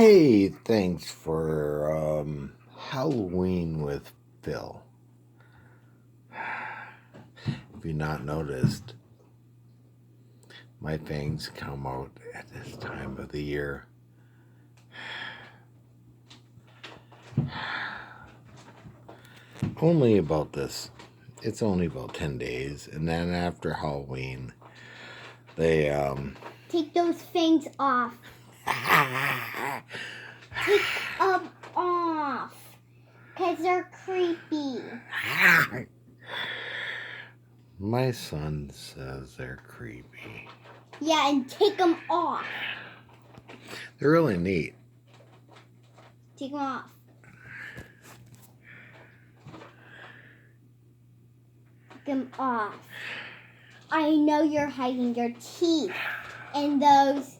Hey, thanks for Halloween with Phil. If you've not noticed, my fangs come out at this time of the year. Only about this. It's only about 10 days. And then after Halloween, they take those fangs off. Take them off. Because they're creepy. My son says they're creepy. Yeah, and take them off. They're really neat. Take them off. Take them off. I know you're hiding your teeth in those.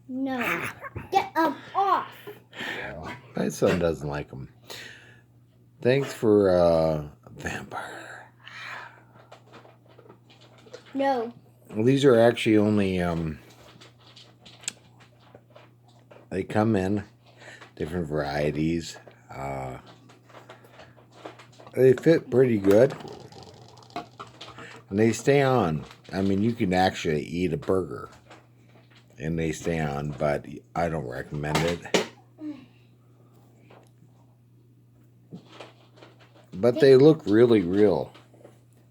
No. Get them off. My son doesn't like them. Thanks for vampire. No. Well, these are actually only they come in different varieties. They fit pretty good, and they stay on. I mean, you can actually eat a burger and they stay on, but I don't recommend it. But they look really real.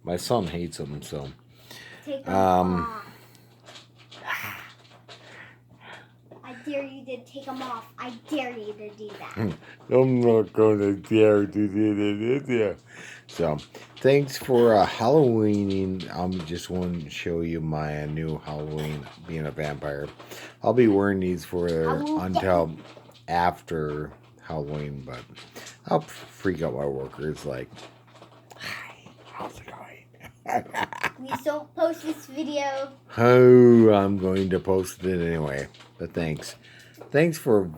My son hates them, so. Take them off. I dare you to take them off. I dare you to do that. I'm not going to dare to do that. So, thanks for Halloweening. Just wanted to show you my new Halloween being a vampire. I'll be wearing these for until after Halloween, but I'll freak out my workers like, hi, how's it going? Please don't post this video. Oh, I'm going to post it anyway. But thanks. Thanks for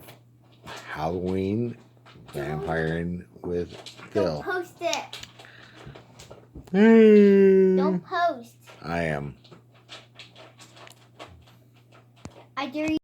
Halloween vampiring with Phil. Don't post it. Hey. Don't post. I am. I dare you.